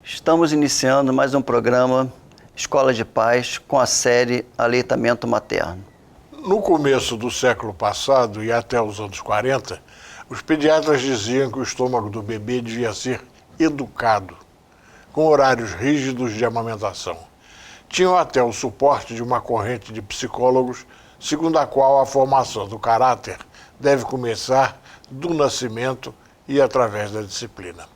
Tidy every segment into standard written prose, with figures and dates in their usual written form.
Estamos iniciando mais um programa Escola de Paz com a série Aleitamento Materno. No começo do século passado e até os anos 40, os pediatras diziam que o estômago do bebê devia ser educado, com horários rígidos de amamentação. Tinham até o suporte de uma corrente de psicólogos, segundo a qual a formação do caráter deve começar do nascimento e através da disciplina.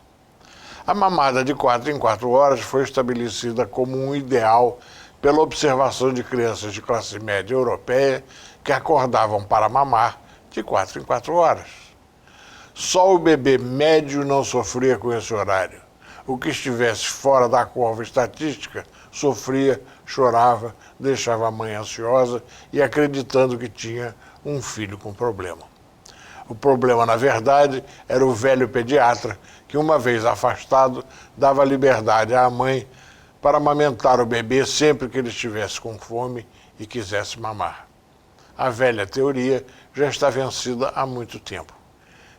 A mamada de 4 em 4 horas foi estabelecida como um ideal pela observação de crianças de classe média europeia que acordavam para mamar de 4 em 4 horas. Só o bebê médio não sofria com esse horário. O que estivesse fora da curva estatística sofria, chorava, deixava a mãe ansiosa e acreditando que tinha um filho com problema. O problema, na verdade, era o velho pediatra, que uma vez afastado, dava liberdade à mãe para amamentar o bebê sempre que ele estivesse com fome e quisesse mamar. A velha teoria já está vencida há muito tempo.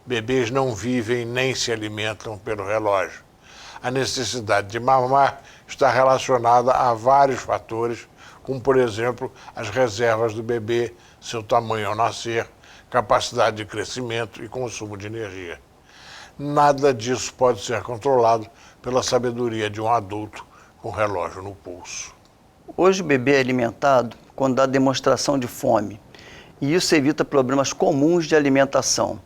Bebês não vivem nem se alimentam pelo relógio. A necessidade de mamar está relacionada a vários fatores, como, por exemplo, as reservas do bebê, seu tamanho ao nascer, capacidade de crescimento e consumo de energia. Nada disso pode ser controlado pela sabedoria de um adulto com relógio no pulso. Hoje o bebê é alimentado quando dá demonstração de fome, e isso evita problemas comuns de alimentação.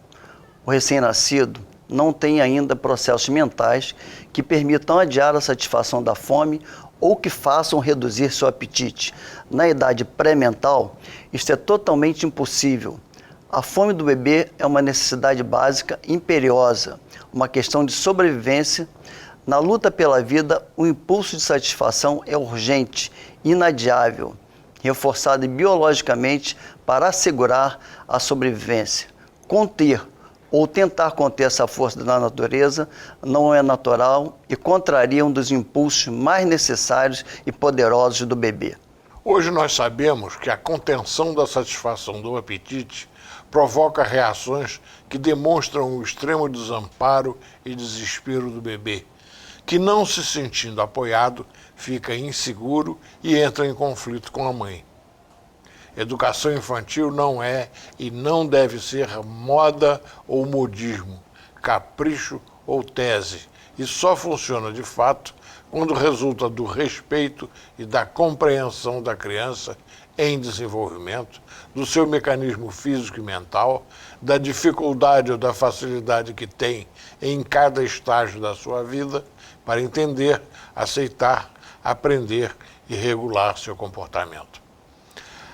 O recém-nascido não tem ainda processos mentais que permitam adiar a satisfação da fome ou que façam reduzir seu apetite. Na idade pré-mental, isto é totalmente impossível. A fome do bebê é uma necessidade básica imperiosa, uma questão de sobrevivência. Na luta pela vida, o impulso de satisfação é urgente, inadiável, reforçado biologicamente para assegurar a sobrevivência. Conter ou tentar conter essa força da natureza não é natural e contraria um dos impulsos mais necessários e poderosos do bebê. Hoje nós sabemos que a contenção da satisfação do apetite provoca reações que demonstram o extremo desamparo e desespero do bebê, que, não se sentindo apoiado, fica inseguro e entra em conflito com a mãe. Educação infantil não é e não deve ser moda ou modismo, capricho ou tese, e só funciona de fato quando resulta do respeito e da compreensão da criança em desenvolvimento, do seu mecanismo físico e mental, da dificuldade ou da facilidade que tem em cada estágio da sua vida para entender, aceitar, aprender e regular seu comportamento.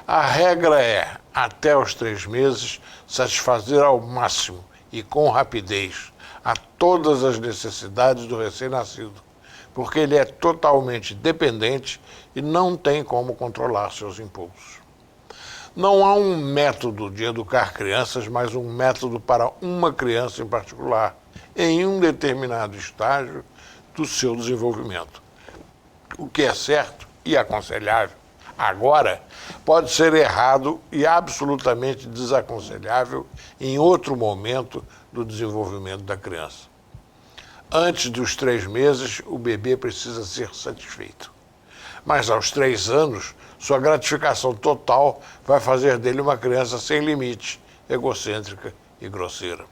A regra é, até os 3 meses, satisfazer ao máximo e com rapidez a todas as necessidades do recém-nascido, porque ele é totalmente dependente e não tem como controlar seus impulsos. Não há um método de educar crianças, mas um método para uma criança em particular, em um determinado estágio do seu desenvolvimento. O que é certo e aconselhável agora pode ser errado e absolutamente desaconselhável em outro momento do desenvolvimento da criança. Antes dos 3 meses, o bebê precisa ser satisfeito. Mas aos 3 anos, sua gratificação total vai fazer dele uma criança sem limite, egocêntrica e grosseira.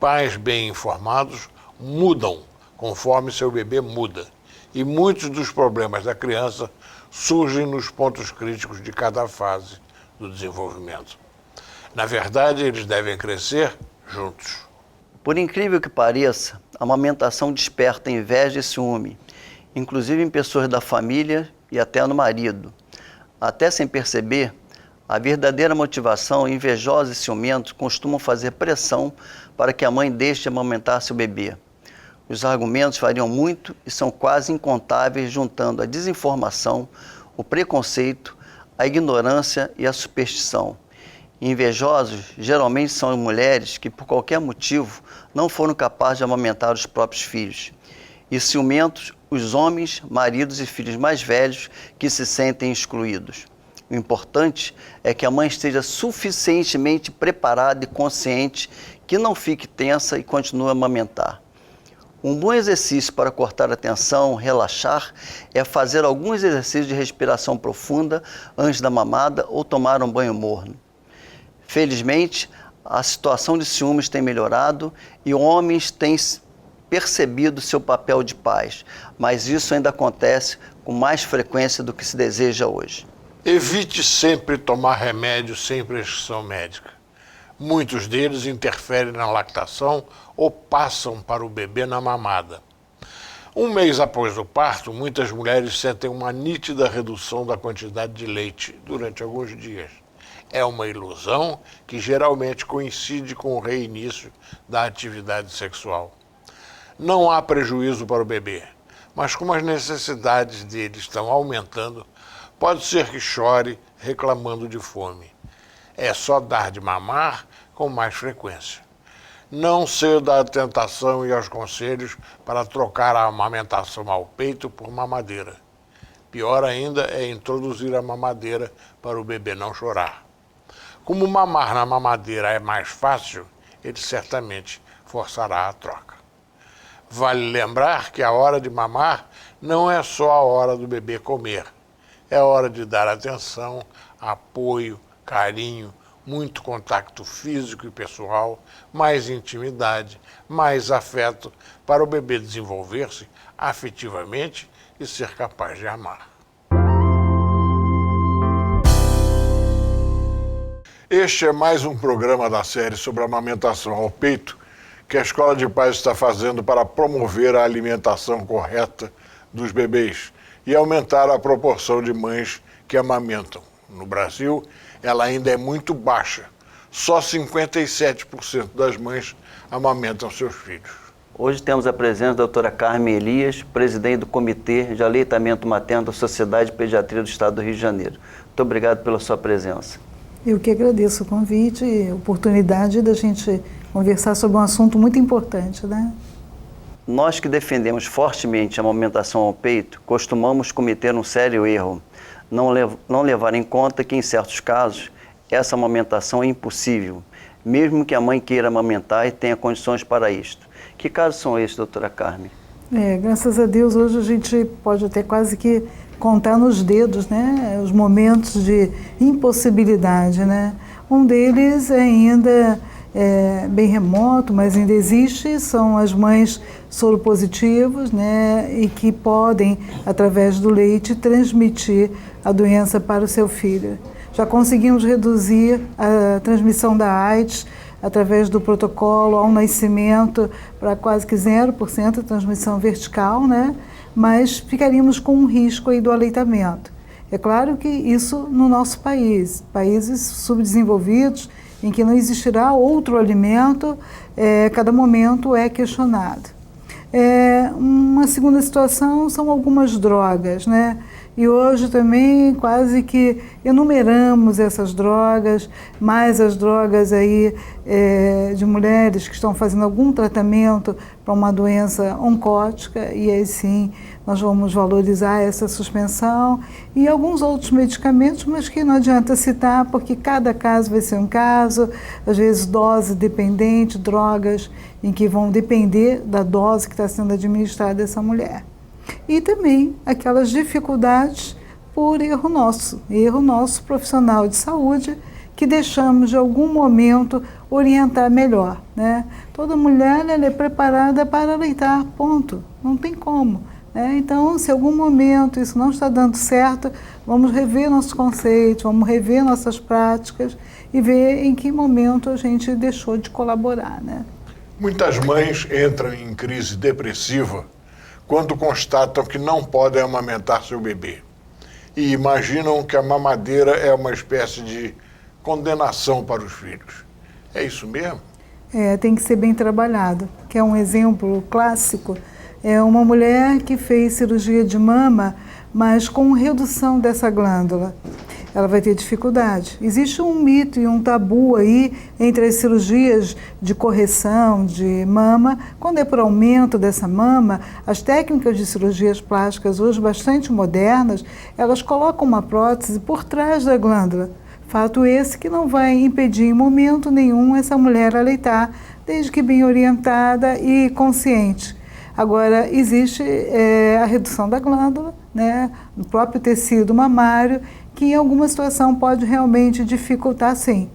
Pais bem informados mudam conforme seu bebê muda, e muitos dos problemas da criança surgem nos pontos críticos de cada fase do desenvolvimento. Na verdade, eles devem crescer juntos. Por incrível que pareça, a amamentação desperta inveja e ciúme, inclusive em pessoas da família e até no marido. Até sem perceber, a verdadeira motivação, invejosa e ciumento, costumam fazer pressão para que a mãe deixe de amamentar seu bebê. Os argumentos variam muito e são quase incontáveis, juntando a desinformação, o preconceito, a ignorância e a superstição. Invejosos geralmente são mulheres que, por qualquer motivo, não foram capazes de amamentar os próprios filhos. E ciumentos, os homens, maridos e filhos mais velhos que se sentem excluídos. O importante é que a mãe esteja suficientemente preparada e consciente, que não fique tensa e continue a amamentar. Um bom exercício para cortar a tensão, relaxar, é fazer alguns exercícios de respiração profunda antes da mamada ou tomar um banho morno. Felizmente, a situação de ciúmes tem melhorado e homens têm percebido seu papel de pais, mas isso ainda acontece com mais frequência do que se deseja hoje. Evite sempre tomar remédio sem prescrição médica. Muitos deles interferem na lactação ou passam para o bebê na mamada. Um mês após o parto, muitas mulheres sentem uma nítida redução da quantidade de leite durante alguns dias. É uma ilusão que geralmente coincide com o reinício da atividade sexual. Não há prejuízo para o bebê, mas como as necessidades dele estão aumentando, pode ser que chore reclamando de fome. É só dar de mamar com mais frequência. Não ceda à tentação e aos conselhos para trocar a amamentação ao peito por mamadeira. Pior ainda é introduzir a mamadeira para o bebê não chorar. Como mamar na mamadeira é mais fácil, ele certamente forçará a troca. Vale lembrar que a hora de mamar não é só a hora do bebê comer. É hora de dar atenção, apoio, carinho, muito contato físico e pessoal, mais intimidade, mais afeto para o bebê desenvolver-se afetivamente e ser capaz de amar. Este é mais um programa da série sobre amamentação ao peito que a Escola de Pais está fazendo para promover a alimentação correta dos bebês e aumentar a proporção de mães que amamentam. No Brasil, ela ainda é muito baixa. Só 57% das mães amamentam seus filhos. Hoje temos a presença da doutora Carmen Elias, presidente do Comitê de Aleitamento Materno da Sociedade de Pediatria do Estado do Rio de Janeiro. Muito obrigado pela sua presença. Eu que agradeço o convite e a oportunidade da gente conversar sobre um assunto muito importante, né? Nós que defendemos fortemente a amamentação ao peito, costumamos cometer um sério erro, não levar em conta que, em certos casos, essa amamentação é impossível, mesmo que a mãe queira amamentar e tenha condições para isto. Que casos são esses, doutora Carmen? Graças a Deus, hoje a gente pode até quase que contar nos dedos, né, os momentos de impossibilidade, né? Um deles ainda bem remoto, mas ainda existe, são as mães soropositivas, né, e que podem, através do leite, transmitir a doença para o seu filho. Já conseguimos reduzir a transmissão da AIDS através do protocolo ao nascimento para quase que 0% de transmissão vertical, né? Mas ficaríamos com um risco aí do aleitamento. É claro que isso no nosso país, países subdesenvolvidos, em que não existirá outro alimento, cada momento é questionado. Uma segunda situação são algumas drogas, né? E hoje também quase que enumeramos essas drogas, mais as drogas aí de mulheres que estão fazendo algum tratamento para uma doença oncótica, e aí sim nós vamos valorizar essa suspensão, e alguns outros medicamentos, mas que não adianta citar, porque cada caso vai ser um caso, às vezes dose dependente, drogas em que vão depender da dose que está sendo administrada a essa mulher. E também aquelas dificuldades por erro nosso profissional de saúde, que deixamos de algum momento orientar melhor, né? Toda mulher ela é preparada para aleitar, ponto, não tem como. Então, se em algum momento isso não está dando certo, vamos rever nossos conceitos, vamos rever nossas práticas e ver em que momento a gente deixou de colaborar, né? Muitas mães entram em crise depressiva quando constatam que não podem amamentar seu bebê e imaginam que a mamadeira é uma espécie de condenação para os filhos. É isso mesmo? Tem que ser bem trabalhado. Que é um exemplo clássico, é uma mulher que fez cirurgia de mama, mas com redução dessa glândula. Ela vai ter dificuldade. Existe um mito e um tabu aí entre as cirurgias de correção de mama. Quando é por aumento dessa mama, as técnicas de cirurgias plásticas, hoje bastante modernas, elas colocam uma prótese por trás da glândula. Fato esse que não vai impedir em momento nenhum essa mulher aleitar, desde que bem orientada e consciente. Agora, existe a redução da glândula, né, no próprio tecido mamário, que em alguma situação pode realmente dificultar, sim.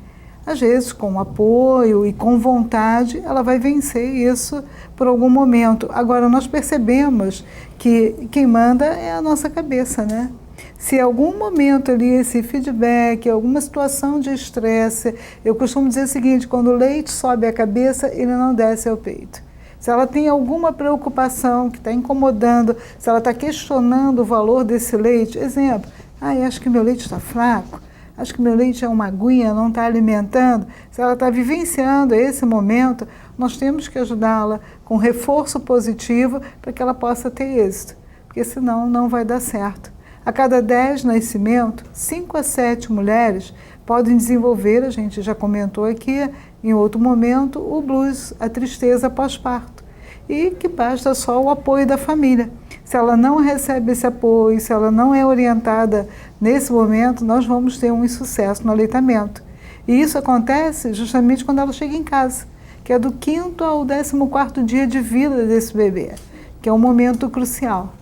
Às vezes, com apoio e com vontade, ela vai vencer isso por algum momento. Agora, nós percebemos que quem manda é a nossa cabeça, né? Se em algum momento ali esse feedback, alguma situação de estresse, eu costumo dizer o seguinte, quando o leite sobe a cabeça, ele não desce ao peito. Se ela tem alguma preocupação que está incomodando, se ela está questionando o valor desse leite, exemplo, acho que meu leite está fraco, acho que meu leite é uma aguinha, não está alimentando. Se ela está vivenciando esse momento, nós temos que ajudá-la com reforço positivo para que ela possa ter êxito, porque senão não vai dar certo. A cada 10 nascimentos, 5 a 7 mulheres podem desenvolver, a gente já comentou aqui em outro momento, o blues, a tristeza pós-parto. E que basta só o apoio da família. Se ela não recebe esse apoio, se ela não é orientada nesse momento, nós vamos ter um insucesso no aleitamento. E isso acontece justamente quando ela chega em casa, que é do 5º ao 14º dia de vida desse bebê, que é um momento crucial.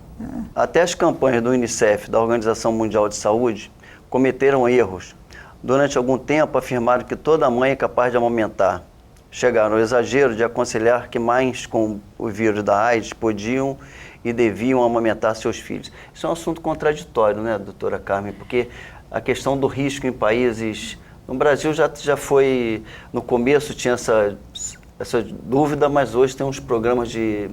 Até as campanhas do UNICEF, da Organização Mundial de Saúde, cometeram erros. Durante algum tempo afirmaram que toda mãe é capaz de amamentar. Chegaram ao exagero de aconselhar que mães com o vírus da AIDS podiam e deviam amamentar seus filhos. Isso é um assunto contraditório, né, doutora Carmen? Porque a questão do risco em países... No Brasil já foi... No começo tinha essa dúvida, mas hoje tem uns programas de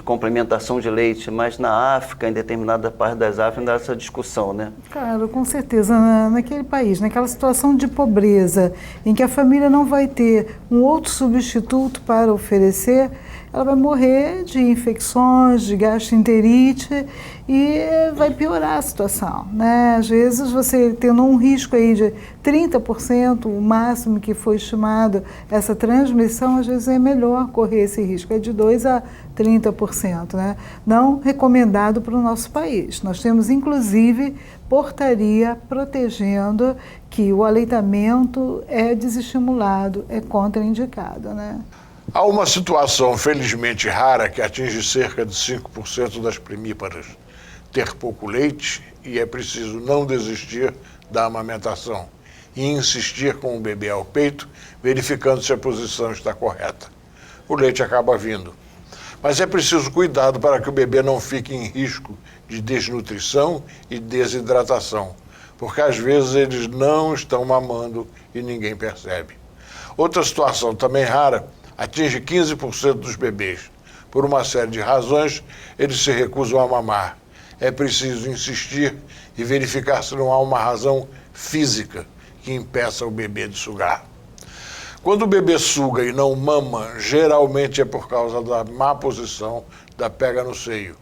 complementação de leite, mas na África, em determinada parte das Áfricas, ainda há essa discussão, né? Claro, com certeza. Naquele país, naquela situação de pobreza, em que a família não vai ter um outro substituto para oferecer, ela vai morrer de infecções, de gastroenterite e vai piorar a situação, né? Às vezes você tendo um risco aí de 30%, o máximo que foi estimado essa transmissão, às vezes é melhor correr esse risco, é de 2% a 30%, né? Não recomendado para o nosso país. Nós temos, inclusive, portaria protegendo que o aleitamento é desestimulado, é contraindicado, né? Há uma situação felizmente rara que atinge cerca de 5% das primíparas, ter pouco leite, e é preciso não desistir da amamentação e insistir com o bebê ao peito, verificando se a posição está correta. O leite acaba vindo. Mas é preciso cuidado para que o bebê não fique em risco de desnutrição e desidratação, porque às vezes eles não estão mamando e ninguém percebe. Outra situação também rara atinge 15% dos bebês. Por uma série de razões, eles se recusam a mamar. É preciso insistir e verificar se não há uma razão física que impeça o bebê de sugar. Quando o bebê suga e não mama, geralmente é por causa da má posição da pega no seio.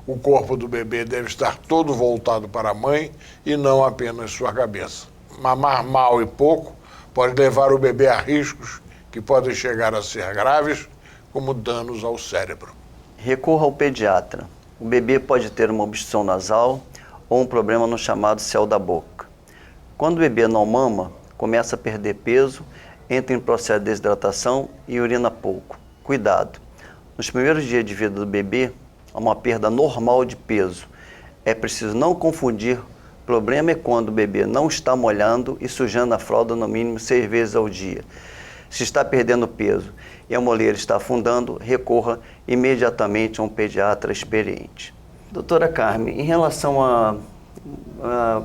O corpo do bebê deve estar todo voltado para a mãe e não apenas sua cabeça. Mamar mal e pouco pode levar o bebê a riscos que podem chegar a ser graves, como danos ao cérebro. Recorra ao pediatra. O bebê pode ter uma obstrução nasal ou um problema no chamado céu da boca. Quando o bebê não mama, começa a perder peso, entra em processo de desidratação e urina pouco. Cuidado! Nos primeiros dias de vida do bebê, há uma perda normal de peso. É preciso não confundir. O problema é quando o bebê não está molhando e sujando a fralda no mínimo 6 vezes ao dia. Se está perdendo peso e a moleira está afundando, recorra imediatamente a um pediatra experiente. Doutora Carmen, em relação a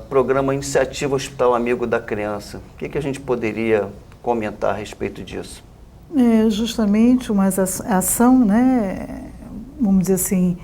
programa Iniciativa Hospital Amigo da Criança, o que a gente poderia comentar a respeito disso? É justamente uma ação, né, vamos dizer assim,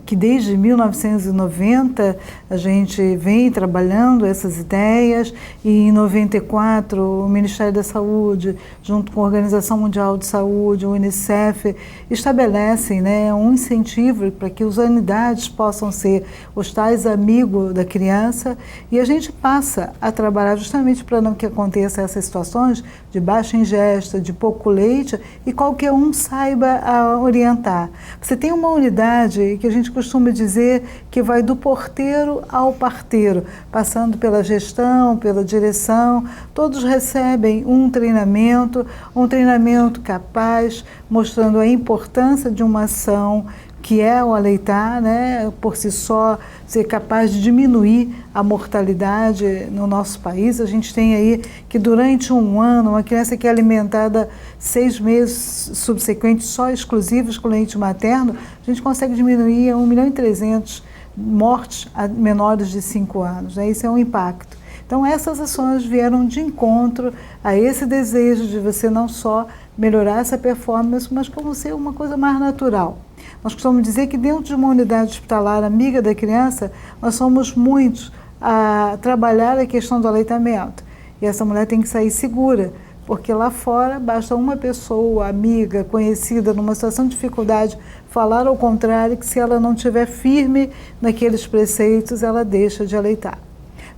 que desde 1990 a gente vem trabalhando essas ideias e em 94 o Ministério da Saúde, junto com a Organização Mundial de Saúde, o UNICEF, estabelecem, né, um incentivo para que as unidades possam ser hospitais amigos da criança e a gente passa a trabalhar justamente para não que aconteça essas situações de baixa ingesta, de pouco leite e qualquer um saiba orientar. Você tem uma unidade que a gente costuma dizer que vai do porteiro ao parteiro, passando pela gestão, pela direção, todos recebem um treinamento capaz, mostrando a importância de uma ação que é o aleitar, né, por si só, ser capaz de diminuir a mortalidade no nosso país. A gente tem aí que durante um ano, uma criança que é alimentada 6 meses subsequentes só exclusivos com leite materno, a gente consegue diminuir a 1.300.000 mortes a menores de 5 anos. Né? Isso é um impacto. Então essas ações vieram de encontro a esse desejo de você não só melhorar essa performance, mas como ser uma coisa mais natural. Nós costumamos dizer que dentro de uma unidade hospitalar amiga da criança, nós somos muitos a trabalhar a questão do aleitamento. E essa mulher tem que sair segura, porque lá fora basta uma pessoa, amiga, conhecida, numa situação de dificuldade, falar ao contrário, que se ela não estiver firme naqueles preceitos, ela deixa de aleitar.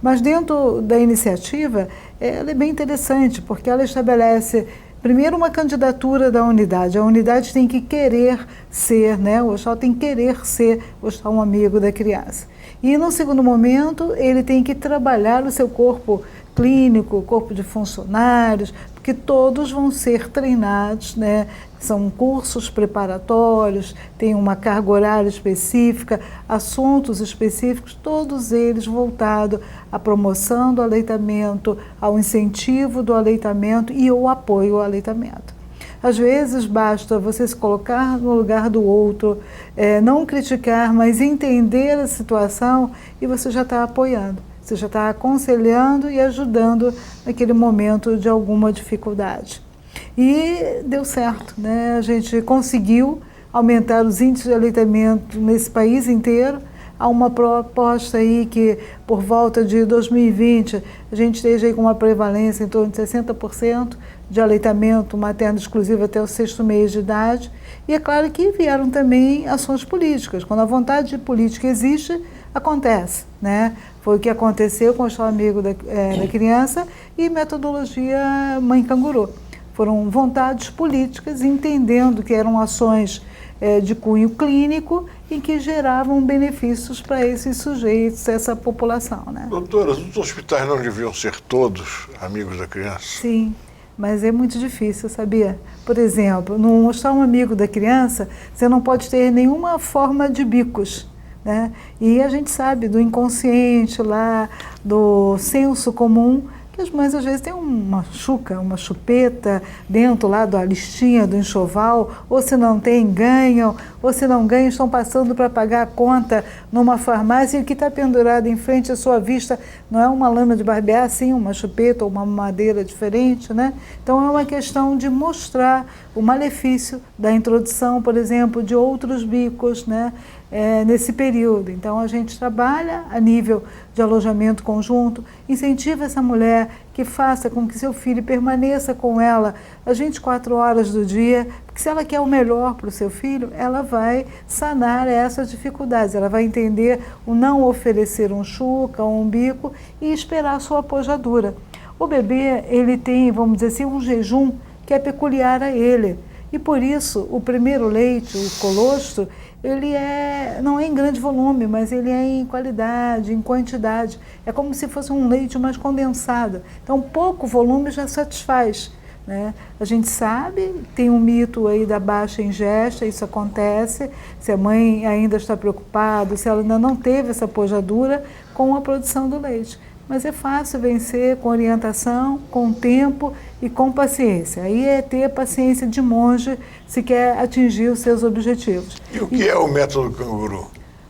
Mas dentro da iniciativa, ela é bem interessante, porque ela estabelece primeiro uma candidatura da unidade. A unidade tem que querer ser, né? O hospital tem que querer ser o hospital um amigo da criança. E no segundo momento, ele tem que trabalhar o seu corpo clínico, corpo de funcionários, porque todos vão ser treinados, né? São cursos preparatórios, tem uma carga horária específica, assuntos específicos, todos eles voltados à promoção do aleitamento, ao incentivo do aleitamento e ao apoio ao aleitamento. Às vezes basta você se colocar no lugar do outro, não criticar, mas entender a situação e você já está apoiando. Você já está aconselhando e ajudando naquele momento de alguma dificuldade. E deu certo, né? A gente conseguiu aumentar os índices de aleitamento nesse país inteiro. Há uma proposta aí que, por volta de 2020, a gente esteja aí com uma prevalência em torno de 60% de aleitamento materno exclusivo até o 6º mês de idade. E é claro que vieram também ações políticas. Quando a vontade política existe, acontece, né? Foi o que aconteceu com o Hospital Amigo da Criança e metodologia Mãe Canguru. Foram vontades políticas, entendendo que eram ações de cunho clínico e que geravam benefícios para esses sujeitos, essa população, né? Doutora, os hospitais não deviam ser todos amigos da criança? Sim, mas é muito difícil, sabia? Por exemplo, no Hospital Amigo da Criança, você não pode ter nenhuma forma de bicos, né? E a gente sabe do inconsciente lá, do senso comum, que as mães às vezes têm uma chuca, uma chupeta dentro lá da listinha do enxoval, ou se não tem, ganham, ou se não ganham, estão passando para pagar a conta numa farmácia e o que está pendurado em frente à sua vista não é uma lâmina de barbear, sim, uma chupeta ou uma madeira diferente, né? Então é uma questão de mostrar o malefício da introdução, por exemplo, de outros bicos, né? Nesse período. Então a gente trabalha a nível de alojamento conjunto, incentiva essa mulher que faça com que seu filho permaneça com ela as 24 horas do dia, porque se ela quer o melhor para o seu filho, ela vai sanar essas dificuldades, ela vai entender o não oferecer um chuca ou um bico e esperar a sua apojadura. O bebê, ele tem, vamos dizer assim, um jejum que é peculiar a ele. E por isso, o primeiro leite, o colostro, ele não é em grande volume, mas ele é em qualidade, em quantidade. É como se fosse um leite mais condensado. Então, pouco volume já satisfaz, né? A gente sabe, tem um mito aí da baixa ingesta, isso acontece, se a mãe ainda está preocupada, se ela ainda não teve essa pojadura com a produção do leite. Mas é fácil vencer com orientação, com tempo e com paciência. Aí é ter paciência de monge se quer atingir os seus objetivos. E o que é o método canguru?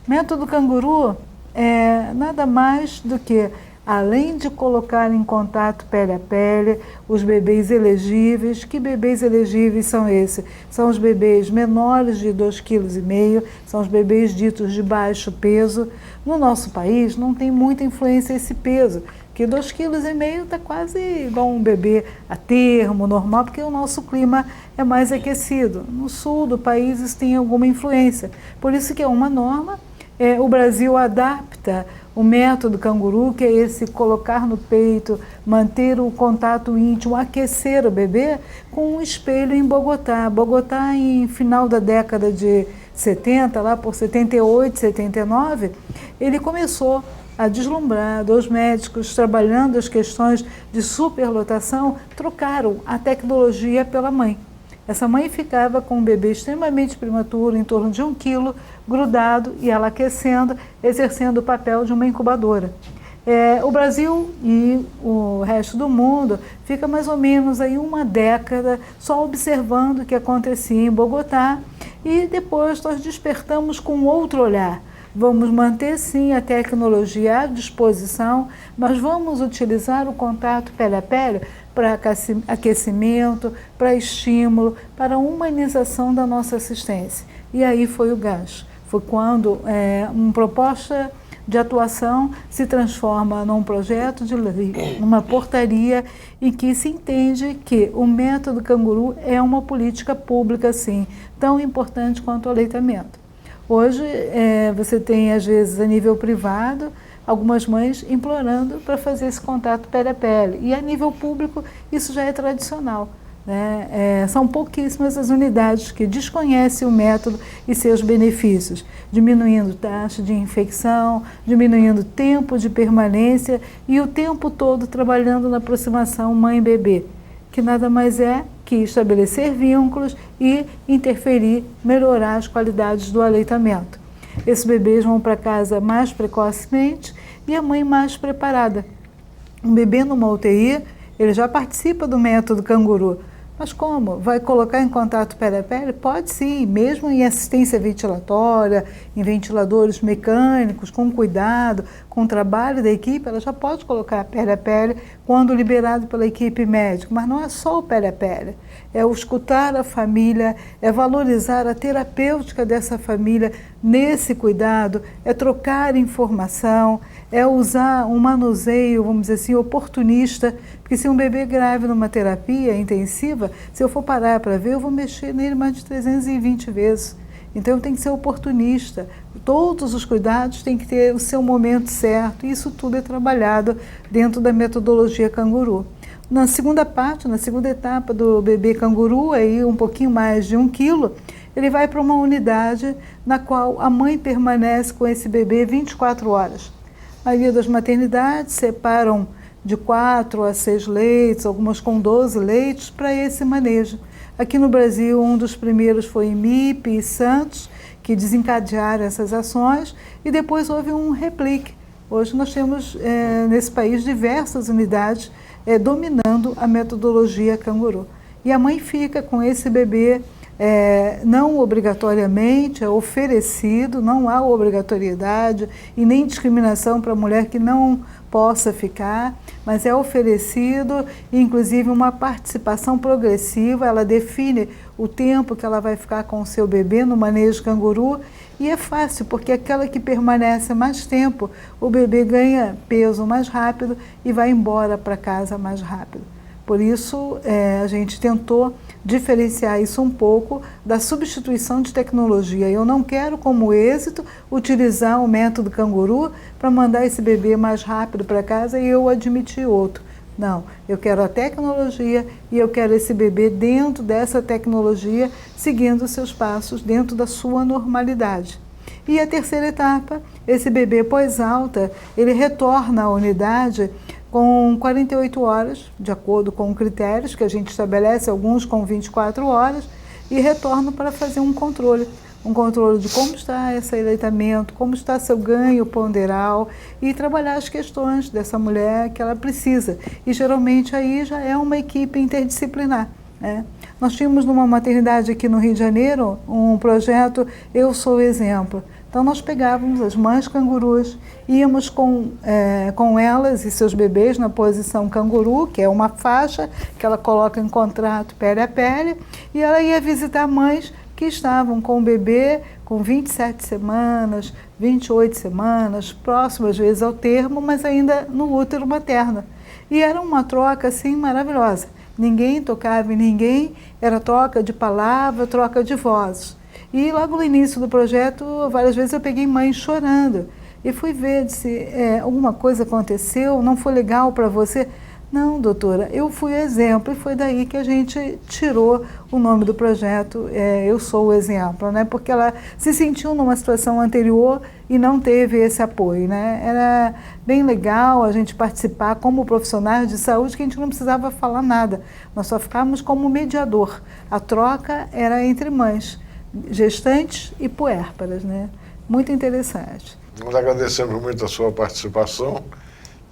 Método canguru é nada mais do que, além de colocar em contato pele a pele os bebês elegíveis. Que bebês elegíveis são esses? São os bebês menores de 2,5 kg, são os bebês ditos de baixo peso. No nosso país não tem muita influência esse peso, porque 2,5 kg está quase igual um bebê a termo, normal, porque o nosso clima é mais aquecido. No sul do país isso tem alguma influência, por isso que é uma norma. O Brasil adapta o método canguru, que é esse colocar no peito, manter o contato íntimo, aquecer o bebê, com um espelho em Bogotá. Bogotá, em final da década de 70, lá por 78, 79, ele começou a deslumbrar. Os médicos trabalhando as questões de superlotação trocaram a tecnologia pela mãe. Essa mãe ficava com um bebê extremamente prematuro, em torno de 1 quilo, grudado e ela aquecendo, exercendo o papel de uma incubadora. O Brasil e o resto do mundo fica mais ou menos aí uma década só observando o que acontecia em Bogotá e depois nós despertamos com outro olhar. Vamos manter sim a tecnologia à disposição, mas vamos utilizar o contato pele a pele para aquecimento, para estímulo, para humanização da nossa assistência. E aí foi o gancho. Foi quando uma proposta de atuação se transforma num projeto de lei, numa portaria em que se entende que o método canguru é uma política pública, sim, tão importante quanto o aleitamento. Hoje, você tem, às vezes, a nível privado, algumas mães implorando para fazer esse contato pele a pele. E a nível público, isso já é tradicional. Né? São pouquíssimas as unidades que desconhecem o método e seus benefícios, diminuindo taxa de infecção, diminuindo tempo de permanência e o tempo todo trabalhando na aproximação mãe-bebê, que nada mais é que estabelecer vínculos e interferir, melhorar as qualidades do aleitamento. Esses bebês vão para casa mais precocemente e a mãe mais preparada. Um bebê numa UTI, ele já participa do método canguru. Mas como? Vai colocar em contato pele a pele? Pode sim, mesmo em assistência ventilatória, em ventiladores mecânicos, com cuidado, com o trabalho da equipe, ela já pode colocar pele a pele quando liberado pela equipe médica. Mas não é só o pele a pele, é o escutar a família, é valorizar a terapêutica dessa família nesse cuidado, é trocar informação, é usar um manuseio, vamos dizer assim, oportunista, porque se um bebê grave numa terapia intensiva, se eu for parar para ver, eu vou mexer nele mais de 320 vezes. Então, tem que ser oportunista. Todos os cuidados têm que ter o seu momento certo, e isso tudo é trabalhado dentro da metodologia canguru. Na segunda parte, na segunda etapa do bebê canguru, aí um pouquinho mais de 1 quilo, ele vai para uma unidade na qual a mãe permanece com esse bebê 24 horas. A maioria das maternidades separam de 4 a 6 leitos, algumas com 12 leitos, para esse manejo. Aqui no Brasil, um dos primeiros foi MIP e Santos, que desencadearam essas ações, e depois houve um replique. Hoje nós temos, nesse país, diversas unidades dominando a metodologia canguru. E a mãe fica com esse bebê, não obrigatoriamente, é oferecido, não há obrigatoriedade e nem discriminação para a mulher que não possa ficar, mas é oferecido, inclusive uma participação progressiva, ela define o tempo que ela vai ficar com o seu bebê no manejo canguru, e é fácil, porque aquela que permanece mais tempo, o bebê ganha peso mais rápido e vai embora para casa mais rápido. Por isso, a gente tentou diferenciar isso um pouco da substituição de tecnologia. Eu não quero, como êxito, utilizar o método canguru para mandar esse bebê mais rápido para casa e eu admitir outro. Não, eu quero a tecnologia e eu quero esse bebê dentro dessa tecnologia, seguindo os seus passos, dentro da sua normalidade. E a terceira etapa, esse bebê pós-alta, ele retorna à unidade com 48 horas, de acordo com critérios que a gente estabelece, alguns com 24 horas, e retorno para fazer um controle de como está esse aleitamento, como está seu ganho ponderal e trabalhar as questões dessa mulher que ela precisa. E geralmente aí já é uma equipe interdisciplinar. Nós tínhamos numa maternidade aqui no Rio de Janeiro um projeto Eu Sou Exemplo. Então nós pegávamos as mães cangurus, íamos com elas e seus bebês na posição canguru, que é uma faixa que ela coloca em contrato pele a pele, e ela ia visitar mães que estavam com o bebê com 27 semanas, 28 semanas, próximo às vezes ao termo, mas ainda no útero materno. E era uma troca assim maravilhosa. Ninguém tocava em ninguém, era troca de palavra, troca de vozes. E logo no início do projeto, várias vezes eu peguei mães chorando e fui ver se alguma coisa aconteceu, não foi legal para você. Não, doutora, eu fui exemplo e foi daí que a gente tirou o nome do projeto Eu Sou o Exemplo, né? Porque ela se sentiu numa situação anterior e não teve esse apoio, né? Era bem legal a gente participar como profissionais de saúde, que a gente não precisava falar nada, nós só ficávamos como mediador. A troca era entre mães, gestantes e puérperas, né? Muito interessante. Nós agradecemos muito a sua participação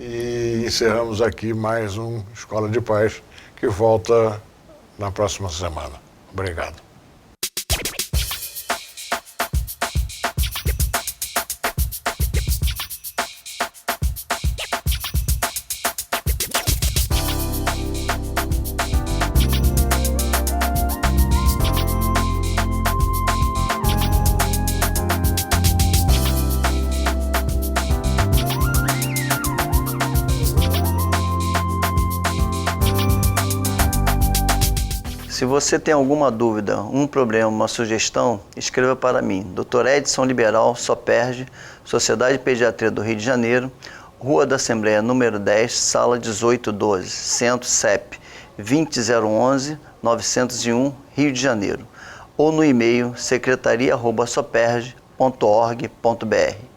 e encerramos aqui mais um Escola de Paz, que volta na próxima semana. Obrigado. Se você tem alguma dúvida, um problema, uma sugestão, escreva para mim. Dr. Edson Liberal, Soperge, Sociedade de Pediatria do Rio de Janeiro, Rua da Assembleia, número 10, sala 1812, Centro CEP 20011-901, Rio de Janeiro. Ou no e-mail secretaria@soperge.org.br.